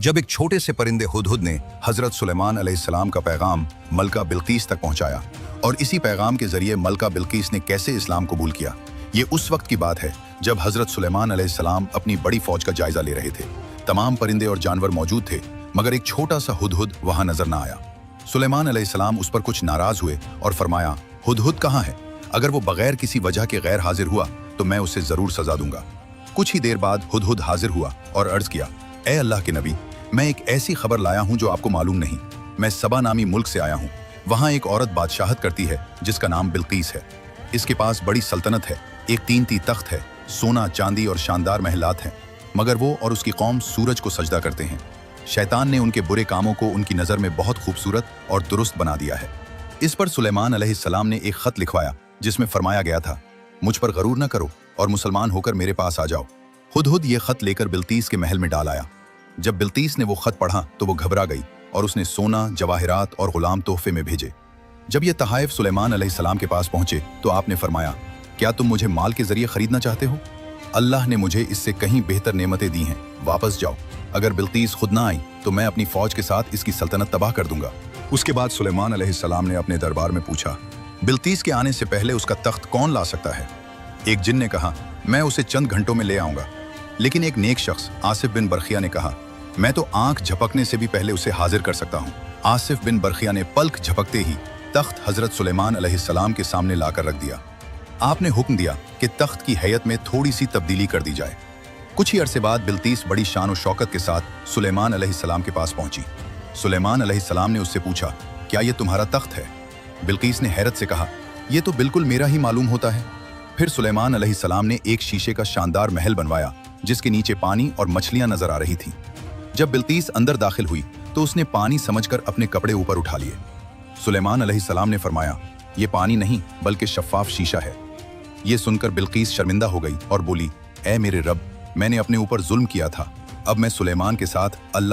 जब एक छोटे से परिंदे हुदहुद ने हजरत सुलेमान अलैहिस्सलाम का पैगाम मलका बिल्कीस तक पहुंचाया और इसी पैगाम के जरिए मलका बिल्कीस ने कैसे इस्लाम कबूल किया, ये उस वक्त की बात है जब हजरत सुलेमान अलैहिस्सलाम अपनी बड़ी फौज का जायजा ले रहे थे। तमाम परिंदे और जानवर मौजूद थे, मगर एक छोटा सा हुदहुद वहां नजर न आया। सुलेमान अलैहिस्सलाम उस पर कुछ नाराज हुए और फरमाया, हुदहुद कहाँ है? अगर वो बगैर किसी वजह के गैर हाजिर हुआ तो मैं उसे जरूर सजा दूंगा। कुछ ही देर बाद हुदहुद हाजिर हुआ और अर्ज किया, ए अल्लाह के नबी, मैं एक ऐसी खबर लाया हूं जो आपको मालूम नहीं। मैं सबा नामी मुल्क से आया हूं। वहां एक औरत बादशाहत करती है जिसका नाम बिल्कीस है। इसके पास बड़ी सल्तनत है, एक कीमती तख्त है, सोना चांदी और शानदार महलात हैं, मगर वो और उसकी कौम सूरज को सजदा करते हैं। शैतान ने उनके बुरे कामों को उनकी नज़र में बहुत खूबसूरत और दुरुस्त बना दिया है। इस पर सुलेमान अलैहिस्सलाम ने एक खत लिखवाया जिसमें फरमाया गया था, मुझ पर गरूर न करो और मुसलमान होकर मेरे पास आ जाओ। हुदहुद ये खत लेकर बिल्कीस के महल में डाल आया। जब बिल्कीस ने वो खत पढ़ा तो वो घबरा गई और उसने सोना, जवाहिरात और गुलाम तोहफे में भेजे। जब ये तहाइफ सुलेमान अलैहिस्सलाम के पास पहुंचे तो आपने फरमाया, क्या तुम मुझे माल के जरिए खरीदना चाहते हो? अल्लाह ने मुझे इससे कहीं बेहतर नेमतें दी हैं, वापस जाओ। अगर बिल्कीस खुद ना आई तो मैं अपनी फौज के साथ इसकी सल्तनत तबाह कर दूंगा। उसके बाद सुलेमान अलैहिस्सलाम ने अपने दरबार में पूछा, बिल्कीस के आने से पहले उसका तख्त कौन ला सकता है? एक जिन ने कहा, मैं उसे चंद घंटों में ले आऊंगा। लेकिन एक नेक शख्स आसिफ बिन बरखिया ने कहा, मैं तो आंख झपकने से भी पहले उसे हाजिर कर सकता हूं। आसिफ बिन बरखिया ने पलक झपकते ही तख्त हजरत सुलेमान अलैहिस्सलाम के सामने लाकर रख दिया। आपने हुक्म दिया कि तख्त की हैयत में थोड़ी सी तब्दीली कर दी जाए। कुछ ही अरसे बाद बिल्कीस बड़ी शान और शौकत के साथ सुलेमान अलैहिस्सलाम के पास पहुंची। सुलेमान अलैहिस्सलाम ने उससे पूछा, क्या यह तुम्हारा तख्त है? बिल्कीस ने हैरत से कहा, यह तो बिल्कुल मेरा ही मालूम होता है। फिर सुलेमान अलैहिस्सलाम ने एक शीशे का शानदार महल बनवाया जिसके नीचे पानी और मछलियां नजर आ रही थीं। जब बिल्कीस अंदर दाखिल हुई तो उसने पानी समझकर अपने कपड़े ऊपर उठा लिए। सुलेमान अलैहिस्सलाम ने फरमाया, ये पानी नहीं बल्कि शफ़ाफ शीशा है। ये सुनकर बिल्कीस शर्मिंदा हो गई और बोली, ए मेरे रब, मैंने अपने ऊपर जुल्म किया था। अब मैं सुलेमान के साथ अल्लाह